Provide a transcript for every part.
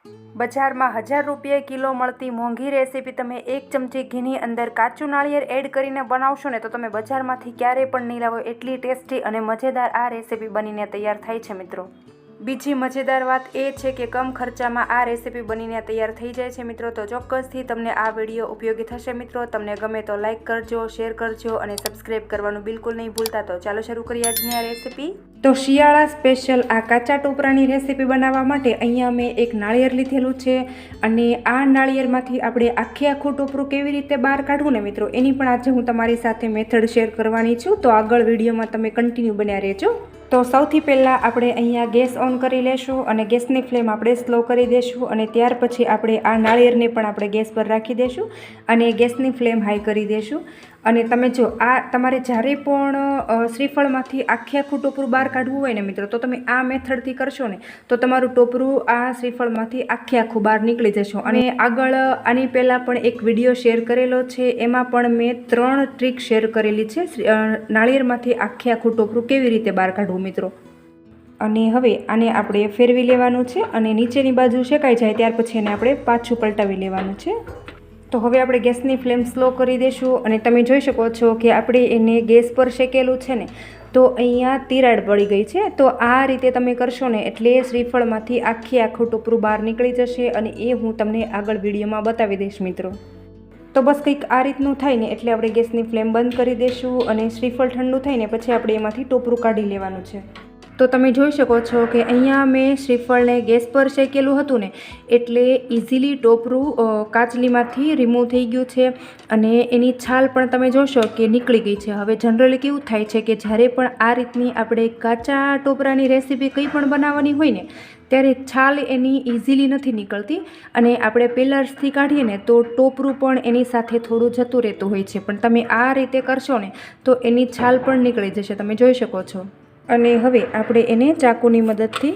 બજારમાં 1000 રૂપિયા કિલો મળતી મોંઘી રેસીપી તમે 1 ચમચી ઘીની અંદર કાચું નાળિયેર એડ કરીને બનાવશો ને તો તમે બજારમાંથી ક્યારેય પણ નહીં લાવો એટલી ટેસ્ટી અને મજેદાર આ રેસીપી બનીને તૈયાર થાય છે મિત્રો। બીજી મજેદાર વાત એ છે કે કમ ખર્ચામાં આ રેસીપી બનીને તૈયાર થઈ જાય છે મિત્રો। તો ચોક્કસથી તમને આ વિડીયો ઉપયોગી થશે મિત્રો। તમને ગમે તો લાઇક કરજો, શેર કરજો અને સબસ્ક્રાઈબ કરવાનું બિલકુલ નહીં ભૂલતા। તો ચાલો શરૂ કરીએ આજની આ રેસીપી। તો શિયાળા સ્પેશિયલ આ કાચા ટોપરાની રેસીપી બનાવવા માટે અહીંયા મેં એક નાળિયેર લીધેલું છે અને આ નાળિયેરમાંથી આપણે આખું ટોપરું કેવી રીતે બહાર કાઢવું ને મિત્રો એની પણ આજે હું તમારી સાથે મેથડ શેર કરવાની છું। તો આગળ વિડીયોમાં તમે કન્ટિન્યુ બન્યા રહેજો। તો સૌથી પહેલાં આપણે અહીંયા ગેસ ઓન કરી લેશું અને ગેસની ફ્લેમ આપણે સ્લો કરી દઈશું અને ત્યાર પછી આપણે આ નાળિયેરને પણ આપણે ગેસ પર રાખી દઈશું અને ગેસની ફ્લેમ હાઈ કરી દઈશું। અને તમે જો આ તમારે જ્યારે પણ શ્રીફળમાંથી આખું ટોપરું બહાર કાઢવું હોય ને મિત્રો તો તમે આ મેથડથી કરશો ને તો તમારું ટોપરું આ શ્રીફળમાંથી આખું બહાર નીકળી જશો। અને આગળ આની પહેલાં પણ એક વિડીયો શેર કરેલો છે, એમાં પણ મેં 3 ટ્રીક શેર કરેલી છે નાળિયેરમાંથી આખું ટોપરું કેવી રીતે બહાર કાઢવું મિત્રો। અને હવે આને આપણે ફેરવી લેવાનું છે અને નીચેની બાજુ શેકાઈ જાય ત્યાર પછી એને આપણે પાછું પલટાવી લેવાનું છે। તો હવે આપણે ગેસની ફ્લેમ સ્લો કરી દઈશું અને તમે જોઈ શકો છો કે આપણે એને ગેસ પર શેકેલું છે ને તો અહીંયા તિરાડ પડી ગઈ છે। તો આ રીતે તમે કરશો ને એટલે શ્રીફળમાંથી આખું ટોપરું બહાર નીકળી જશે અને એ હું તમને આગળ વિડીયોમાં બતાવી દઈશ મિત્રો। તો બસ કંઈક આ રીતનું થાય ને એટલે આપણે ગેસની ફ્લેમ બંધ કરી દઈશું અને શ્રીફળ ઠંડુ થઈને પછી આપણે એમાંથી ટોપરું કાઢી લેવાનું છે। તો તમે જોઈ શકો છો કે અહીંયા મેં શ્રીફળને ગેસ પર શેકેલું હતું ને એટલે ઇઝીલી ટોપરું કાચલીમાંથી રિમૂવ થઈ ગયું છે અને એની છાલ પણ તમે જોશો કે નીકળી ગઈ છે। હવે જનરલી કેવું થાય છે કે જ્યારે પણ આ રીતની આપણે કાચા ટોપરાની રેસીપી કંઈ પણ બનાવવાની હોય ને ત્યારે છાલ એની ઇઝીલી નથી નીકળતી અને આપણે પેલર્સથી કાઢીએ ને તો ટોપરું પણ એની સાથે થોડું જતું રહેતું હોય છે, પણ તમે આ રીતે કરશો ને તો એની છાલ પણ નીકળી જશે, તમે જોઈ શકો છો। અને હવે આપણે એને ચાકુની મદદથી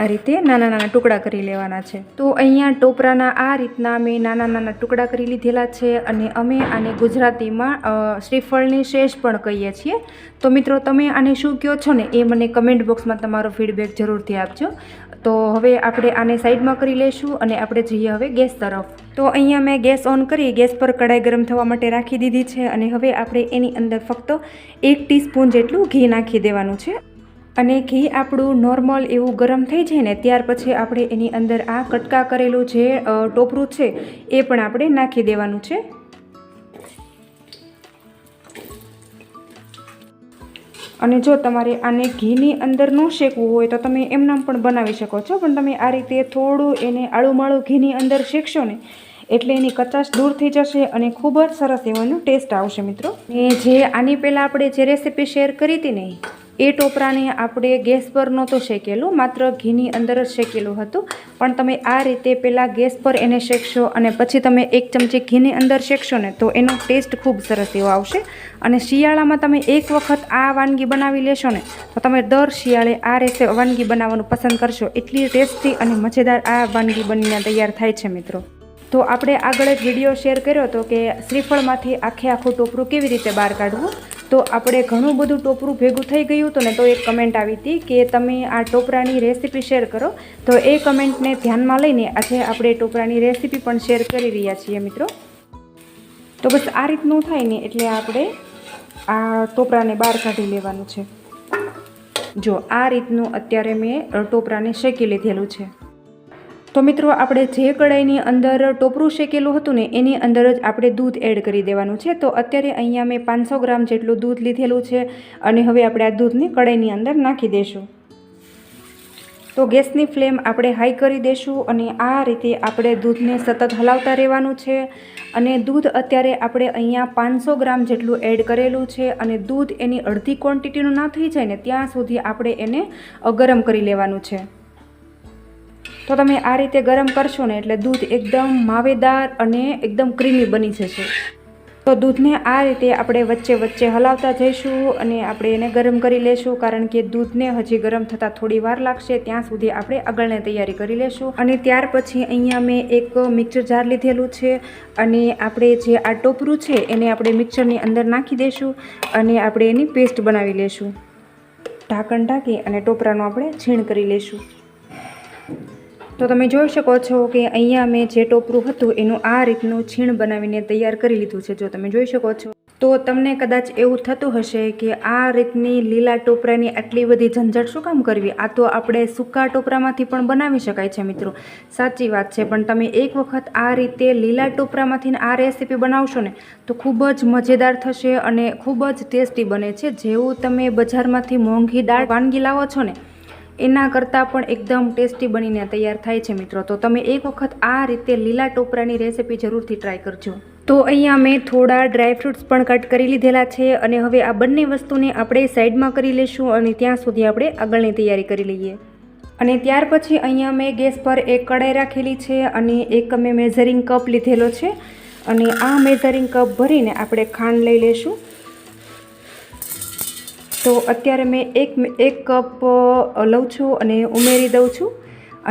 આ રીતે નાના નાના ટુકડા કરી લેવાના છે। તો અહીંયા ટોપરાના આ રીતના મેં નાના નાના ટુકડા કરી લીધેલા છે અને અમે આને ગુજરાતીમાં શ્રીફળની શેષ પણ કહીએ છીએ। તો મિત્રો તમે આને શું કહો છો ને એ મને કમેન્ટ બોક્સમાં તમારો ફીડબેક જરૂરથી આપજો। તો હવે આપણે આને સાઈડમાં કરી લઈશું અને આપણે જઈએ હવે ગેસ તરફ। તો અહીંયા મેં ગેસ ઓન કરી ગેસ પર કઢાઈ ગરમ થવા માટે રાખી દીધી છે અને હવે આપણે એની અંદર ફક્ત 1 ટીસ્પૂન જેટલું ઘી નાખી દેવાનું છે અને ઘી આપણું નોર્મલ એવું ગરમ થઈ જાય ને ત્યાર પછી આપણે એની અંદર આ કટકા કરેલું જે ટોપરું છે એ પણ આપણે નાખી દેવાનું છે। અને જો તમારે આને ઘીની અંદર ન શેકવું હોય તો તમે એમનામ પણ બનાવી શકો છો, પણ તમે આ રીતે થોડું એને આળુમાળું ઘીની અંદર શેકશો ને એટલે એની કચાશ દૂર થઈ જશે અને ખૂબ જ સરસ એવાનો ટેસ્ટ આવશે મિત્રો। ને જે આની પહેલાં આપણે જે રેસીપી શેર કરી હતી ને એ ટોપરાને આપણે ગેસ પર નહોતું શેકેલું, માત્ર ઘીની અંદર જ શેકેલું હતું, પણ તમે આ રીતે પહેલાં ગેસ પર એને શેકશો અને પછી તમે 1 ચમચી ઘીની અંદર શેકશો ને તો એનો ટેસ્ટ ખૂબ સરસ એવો આવશે। અને શિયાળામાં તમે એક વખત આ વાનગી બનાવી લેશો ને તો તમે દર શિયાળે આ વાનગી બનાવવાનું પસંદ કરશો, એટલી ટેસ્ટી અને મજેદાર આ વાનગી બનીને તૈયાર થાય છે મિત્રો। તો આપણે આગળ એક વિડીયો શેર કર્યો હતો કે શ્રીફળમાંથી આખું ટોપરું કેવી રીતે બહાર કાઢવું। તો આપણે ઘણું બધું ટોપરું ભેગું થઈ ગયું હતું ને તો એક કમેન્ટ આવી હતી કે તમે આ ટોપરાની રેસીપી શેર કરો, તો એ કમેન્ટને ધ્યાનમાં લઈને આજે આપણે ટોપરાની રેસીપી પણ શેર કરી રહ્યા છીએ મિત્રો। તો બસ આ રીતનું થાય ને એટલે આપણે આ ટોપરાને બહાર કાઢી લેવાનું છે। જો આ રીતનું અત્યારે મેં ટોપરાને શેકી લીધેલું છે। તો મિત્રો આપણે જે કઢાઈની અંદર ટોપરું શેકેલું હતું ને એની અંદર જ આપણે દૂધ એડ કરી દેવાનું છે। તો અત્યારે અહીંયા મેં 500 ગ્રામ જેટલું દૂધ લીધેલું છે અને હવે આપણે આ દૂધને કઢાઈની અંદર નાખી દઈશું। તો ગેસની ફ્લેમ આપણે હાઈ કરી દઈશું અને આ રીતે આપણે દૂધને સતત હલાવતા રહેવાનું છે। અને દૂધ અત્યારે આપણે અહીંયા 500 ગ્રામ જેટલું એડ કરેલું છે અને દૂધ એની અડધી ક્વોન્ટિટીનું ના થઈ જાય ને ત્યાં સુધી આપણે એને ગરમ કરી લેવાનું છે। તો તમે આ રીતે ગરમ કરશો ને એટલે દૂધ એકદમ માવેદાર અને એકદમ ક્રીમી બની જશે। તો દૂધને આ રીતે આપણે વચ્ચે વચ્ચે હલાવતા જઈશું અને આપણે એને ગરમ કરી લેશું, કારણ કે દૂધને હજી ગરમ થતાં થોડી વાર લાગશે, ત્યાં સુધી આપણે આગળની તૈયારી કરી લેશું। અને ત્યાર પછી અહીંયા મેં એક મિક્સર જાર લીધેલું છે અને આપણે જે આ ટોપરું છે એને આપણે મિક્સરની અંદર નાખી દઈશું અને આપણે એની પેસ્ટ બનાવી લેશું। ઢાંકણ ઢાંકી અને ટોપરાનું આપણે છીણ કરી લેશું। તો તમે જોઈ શકો છો કે અહીંયા મેં જે ટોપરું હતું એનું આ રીતનું છીણ બનાવીને તૈયાર કરી લીધું છે. જો તમે જોઈ શકો છો તો તમને કદાચ એવું થતું હશે કે આ રીતની લીલા ટોપરાની આટલી બધી ઝંઝટ શું કામ કરવી, આ તો આપણે સૂકા ટોપરામાંથી પણ બનાવી શકાય છે મિત્રો. સાચી વાત છે, પણ તમે એક વખત આ રીતે લીલા ટોપરામાંથી આ રેસીપી બનાવશો ને તો ખૂબ જ મજેદાર થશે અને ખૂબ જ ટેસ્ટી બને છે. જેવું તમે બજારમાંથી મોંઘી દાળ વાનગી લાવો છો ને એના કરતાં પણ એકદમ ટેસ્ટી બનીને તૈયાર થાય છે મિત્રો. તો તમે એક વખત આ રીતે લીલા ટોપરાની રેસીપી જરૂરથી ટ્રાય કરજો. તો અહીંયા મેં થોડા ડ્રાયફ્રૂટ્સ પણ કટ કરી લીધેલા છે અને હવે આ બંને વસ્તુને આપણે સાઈડમાં કરી લઈશું અને ત્યાં સુધી આપણે આગળની તૈયારી કરી લઈએ. અને ત્યાર પછી અહીંયા મેં ગેસ પર એક કઢાઈ રાખેલી છે અને એક મેં મેઝરિંગ કપ લીધેલો છે અને આ મેઝરિંગ કપ ભરીને આપણે ખાંડ લઈ લઈશું. તો અત્યારે મેં એક કપ લઉં છું અને ઉમેરી દઉં છું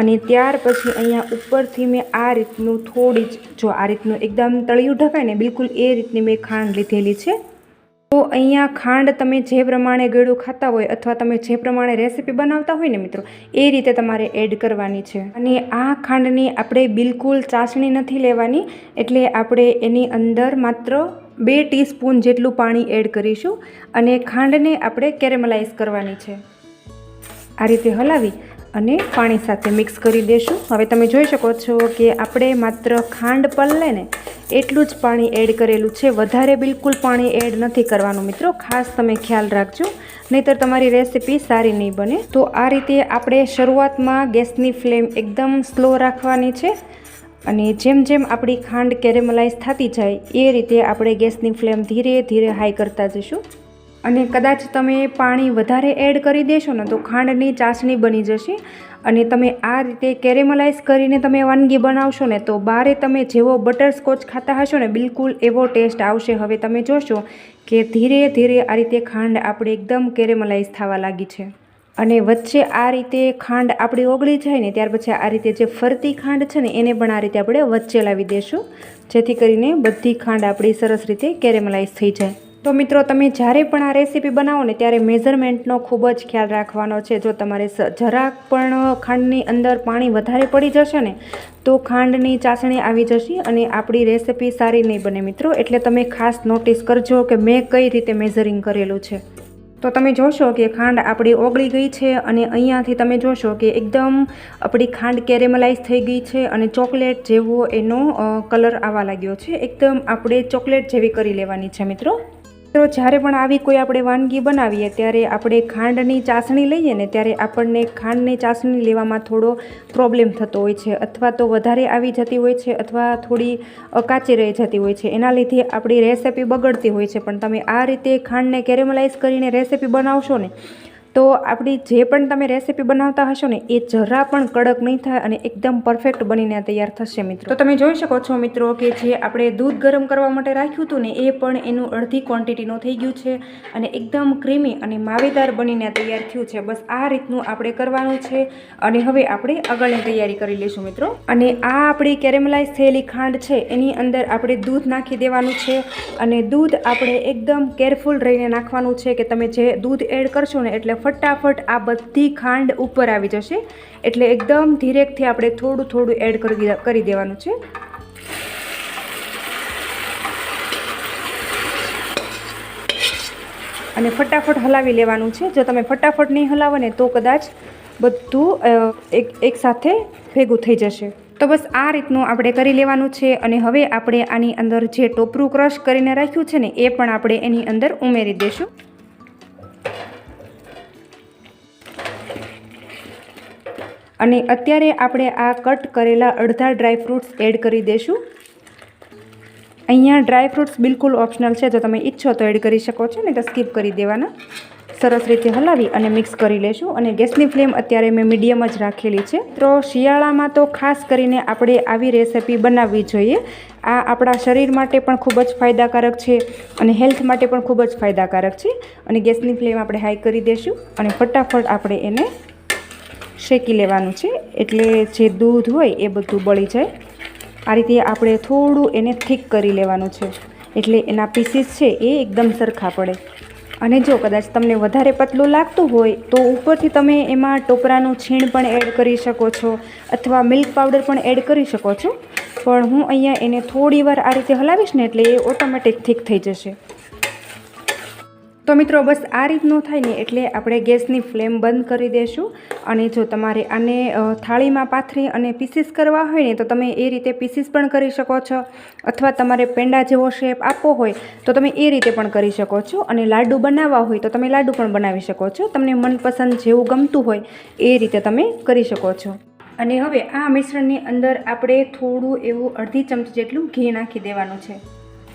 અને ત્યાર પછી અહીંયા ઉપરથી મેં આ રીતનું થોડી જ, જો આ રીતનું એકદમ તળિયું ઢકાય ને બિલકુલ એ રીતની મેં ખાંડ લીધેલી છે. તો અહીંયા ખાંડ તમે જે પ્રમાણે ગળ્યું ખાતા હોય અથવા તમે જે પ્રમાણે રેસીપી બનાવતા હોય ને મિત્રો એ રીતે તમારે એડ કરવાની છે. અને આ ખાંડની આપણે બિલકુલ ચાસણી નથી લેવાની, એટલે આપણે એની અંદર માત્ર 2 ટીસ્પૂન જેટલું પાણી એડ કરીશું અને ખાંડને આપણે કેરેમલાઇઝ કરવાની છે. આ રીતે હલાવી અને પાણી સાથે મિક્સ કરી દઈશું. હવે તમે જોઈ શકો છો કે આપણે માત્ર ખાંડ પલળે ને એટલું જ પાણી એડ કરેલું છે, વધારે બિલકુલ પાણી એડ નથી કરવાનું મિત્રો. ખાસ તમે ખ્યાલ રાખજો, નહીંતર તમારી રેસીપી સારી નહીં બને. તો આ રીતે આપણે શરૂઆતમાં ગેસની ફ્લેમ એકદમ સ્લો રાખવાની છે અને જેમ જેમ આપણી ખાંડ કેરેમલાઇઝ થતી જાય એ રીતે આપણે ગેસની ફ્લેમ ધીરે ધીરે હાઈ કરતા જઈશું. અને કદાચ તમે પાણી વધારે એડ કરી દેશો ને તો ખાંડની ચાસણી બની જશે અને તમે આ રીતે કેરેમલાઇઝ કરીને તમે વાનગી બનાવશો ને તો બારે તમે જેવો બટરસ્કોચ ખાતા હશો ને બિલકુલ એવો ટેસ્ટ આવશે. હવે તમે જોશો કે ધીરે ધીરે આ રીતે ખાંડ આપણે એકદમ કેરેમલાઇઝ થવા લાગી છે અને વચ્ચે આ રીતે ખાંડ આપણી ઓગળી જાય ને ત્યાર પછી આ રીતે જે ફરતી ખાંડ છે ને એને પણ આ રીતે આપણે વચ્ચે લાવી દઈશું, જેથી કરીને બધી ખાંડ આપણી સરસ રીતે કેરેમલાઇઝ થઈ જાય. તો મિત્રો તમે જ્યારે પણ આ રેસીપી બનાવો ને ત્યારે મેઝરમેન્ટનો ખૂબ જ ખ્યાલ રાખવાનો છે. જો તમારે જરાક પણ ખાંડની અંદર પાણી વધારે પડી જશે ને તો ખાંડની ચાસણી આવી જશે અને આપણી રેસીપી સારી નહીં બને મિત્રો. એટલે તમે ખાસ નોટિસ કરજો કે મેં કઈ રીતે મેઝરિંગ કરેલું છે. તો તમે જોશો કે ખાંડ આપણી ઓગળી ગઈ છે અને અહીંયાથી તમે જોશો કે એકદમ આપણી ખાંડ કેરેમલાઇઝ થઈ ગઈ છે અને ચોકલેટ જેવો એનો કલર આવવા લાગ્યો છે. એકદમ આપણે ચોકલેટ જેવી કરી લેવાની છે મિત્રો. જ્યારે પણ આવી કોઈ આપણે વાનગી બનાવીએ ત્યારે આપણે ખાંડની ચાસણી લઈએ ને ત્યારે આપણને ખાંડની ચાસણી લેવામાં થોડો પ્રોબ્લેમ થતો હોય છે, અથવા તો વધારે આવી જતી હોય છે અથવા થોડી કાચી રહી જતી હોય છે. એના લીધે આપણી રેસીપી બગડતી હોય છે. પણ તમે આ રીતે ખાંડને કેરેમલાઇઝ કરીને રેસીપી બનાવશો ને તો આપણી જે પણ તમે રેસીપી બનાવતા હશો ને એ જરા પણ કડક નહીં થાય અને એકદમ પરફેક્ટ બનીને તૈયાર થશે મિત્રો. તો તમે જોઈ શકો છો મિત્રો કે જે આપણે દૂધ ગરમ કરવા માટે રાખ્યું હતું ને એ પણ એનું અડધી ક્વોન્ટિટીનું થઈ ગયું છે અને એકદમ ક્રીમી અને માવેદાર બનીને તૈયાર થયું છે. બસ આ રીતનું આપણે કરવાનું છે અને હવે આપણે આગળની તૈયારી કરી લઈશું મિત્રો. અને આ આપણી કેરેમલાઇઝ થયેલી ખાંડ છે એની અંદર આપણે દૂધ નાખી દેવાનું છે અને દૂધ આપણે એકદમ કેરફુલ રહીને નાખવાનું છે કે તમે જે દૂધ એડ કરશો ને એટલે ફટાફટ આ બધી ખાંડ ઉપર આવી જશે. એટલે એકદમ ધીરેકથી આપણે થોડું થોડું એડ કરી દેવાનું છે. અને ફટાફટ હલાવી લેવાનું છે. જો તમે ફટાફટ નહીં હલાવો ને તો કદાચ બધું એક સાથે ભેગું થઈ જશે. તો બસ આ રીતનું આપણે કરી લેવાનું છે. અને હવે આપણે આની અંદર જે ટોપરું ક્રશ કરીને રાખ્યું છે ને એ પણ આપણે એની અંદર ઉમેરી દઈશું. અને અત્યારે આપણે આ કટ કરેલા અડધા ડ્રાયફ્રૂટ્સ એડ કરી દઈશું. અહીંયા ડ્રાયફ્રૂટ્સ બિલકુલ ઓપ્શનલ છે, જો તમે ઈચ્છો તો એડ કરી શકો છો ને તો સ્કીપ કરી દેવાના. સરસ રીતે હલાવી અને મિક્સ કરી લેશું. અને ગેસની ફ્લેમ અત્યારે મેં મીડિયમ જ રાખેલી છે. તો શિયાળામાં તો ખાસ કરીને આપણે આવી રેસીપી બનાવવી જોઈએ. આ આપણા શરીર માટે પણ ખૂબ જ ફાયદાકારક છે અને હેલ્થ માટે પણ ખૂબ જ ફાયદાકારક છે. અને ગેસની ફ્લેમ આપણે હાઈ કરી દઈશું અને ફટાફટ આપણે એને શેકી લેવાનું છે, એટલે જે દૂધ હોય એ બધું બળી જાય. આ રીતે આપણે થોડું એને થીક કરી લેવાનું છે એટલે એના પીસીસ છે એ એકદમ સરખા પડે. અને જો કદાચ તમને વધારે પતલું લાગતું હોય તો ઉપરથી તમે એમાં ટોપરાનું છીણ પણ એડ કરી શકો છો અથવા મિલ્ક પાવડર પણ એડ કરી શકો છો. પણ હું અહીંયા એને થોડી વાર આ રીતે હલાવીશ ને એટલે એ ઓટોમેટિક થીક થઈ જશે. તો મિત્રો બસ આ રીતનું થાય ને એટલે આપણે ગેસની ફ્લેમ બંધ કરી દઈશું. અને જો તમારે આને થાળીમાં પાથરી અને પીસીસ કરવા હોય ને તો તમે એ રીતે પીસીસ પણ કરી શકો છો, અથવા તમારે પેંડા જેવો શેપ આપવો હોય તો તમે એ રીતે પણ કરી શકો છો. અને લાડુ બનાવવા હોય તો તમે લાડુ પણ બનાવી શકો છો. તમને મનપસંદ જેવું ગમતું હોય એ રીતે તમે કરી શકો છો. અને હવે આ મિશ્રણની અંદર આપણે થોડું એવું અડધી ચમચી જેટલું ઘી નાખી દેવાનું છે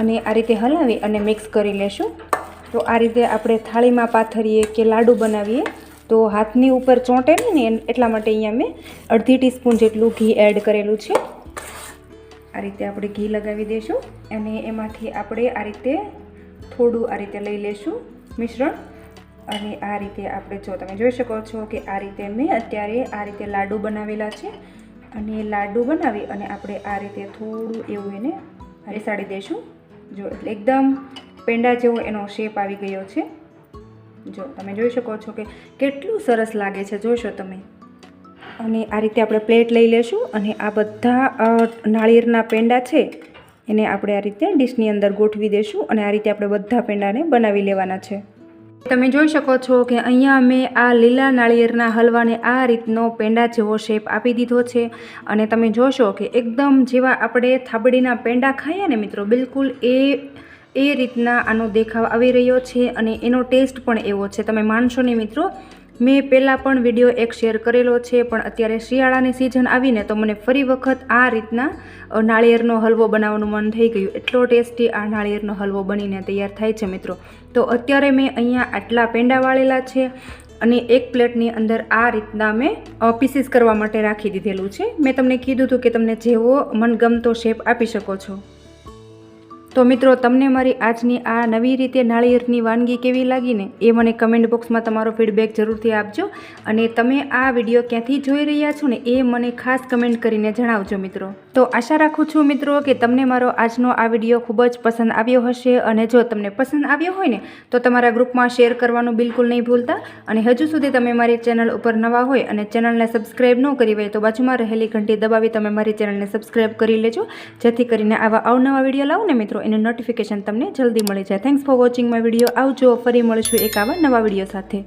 અને આ રીતે હલાવી અને મિક્સ કરી લેશું. તો આ રીતે આપણે થાળીમાં પાથરીએ કે લાડુ બનાવીએ તો હાથની ઉપર ચોંટે નહીં ને એટલા માટે અહીંયા મેં અડધી ટીસ્પૂન જેટલું ઘી એડ કરેલું છે. આ રીતે આપણે ઘી લગાવી દઈશું અને એમાંથી આપણે આ રીતે થોડું આ રીતે લઈ લેશું મિશ્રણ. અને આ રીતે આપણે જો તમે જોઈ શકો છો કે આ રીતે મેં અત્યારે આ રીતે લાડુ બનાવેલા છે. અને લાડુ બનાવી અને આપણે આ રીતે થોડું એવું એને બેસાડી દઈશું. જો એટલે એકદમ પેંડા જેવો એનો શેપ આવી ગયો છે. જો તમે જોઈ શકો છો કે કેટલું સરસ લાગે છે, જોશો તમે. અને આ રીતે આપણે પ્લેટ લઈ લેશું અને આ બધા નાળિયેરના પેંડા છે એને આપણે આ રીતે ડીશની અંદર ગોઠવી દઈશું અને આ રીતે આપણે બધા પેંડાને બનાવી લેવાના છે. તમે જોઈ શકો છો કે અહીંયા મેં આ લીલા નાળિયેરના હલવાને આ રીતનો પેંડા જેવો શેપ આપી દીધો છે. અને તમે જોશો કે એકદમ જેવા આપણે થાબડીના પેંડા ખાઈએ ને મિત્રો, બિલકુલ એ રીતના આનો દેખાવ આવી રહ્યો છે અને એનો ટેસ્ટ પણ એવો છે. તમે માનશો નહીં મિત્રો, મેં પહેલાં પણ વિડીયો એક શેર કરેલો છે, પણ અત્યારે શિયાળાની સિઝન આવીને તો મને ફરી વખત આ રીતના નાળિયેરનો હલવો બનાવવાનું મન થઈ ગયું. એટલો ટેસ્ટી આ નાળિયેરનો હલવો બનીને તૈયાર થાય છે મિત્રો. તો અત્યારે મેં અહીંયા આટલા પેંડા વાળેલા છે અને એક પ્લેટની અંદર આ રીતના મેં પીસીસ કરવા માટે રાખી દીધેલું છે. મેં તમને કીધું હતું કે તમને જેવો મનગમતો શેપ આપી શકો છો. તો મિત્રો તમને મારી આજની આ નવી રીતે નાળિયેરની વાનગી કેવી લાગી ને એ મને કમેન્ટ બોક્સમાં તમારો ફીડબેક જરૂરથી આપજો. અને તમે આ વિડીયો ક્યાંથી જોઈ રહ્યા છો ને એ મને ખાસ કમેન્ટ કરીને જણાવજો મિત્રો. તો આશા રાખું છું મિત્રો કે તમને મારો આજનો આ વિડીયો ખૂબ જ પસંદ આવ્યો હશે. અને જો તમને પસંદ આવ્યો હોય ને તો તમારા ગ્રુપમાં શેર કરવાનું બિલકુલ નહીં ભૂલતા. અને હજુ સુધી તમે મારી ચેનલ ઉપર નવા હોય અને ચેનલને સબસ્ક્રાઈબ ન કરી હોય તો બાજુમાં રહેલી ઘંટી દબાવી તમે મારી ચેનલને સબસ્ક્રાઈબ કરી લેજો, જેથી કરીને આવા અવનવા વિડીયો લાવું ને મિત્રો એનું નોટિફિકેશન તમને જલ્દી મળી જાય. Thanks for watching my video. આવજો, ફરી મળીશું એક આવા નવા વિડીયો સાથે.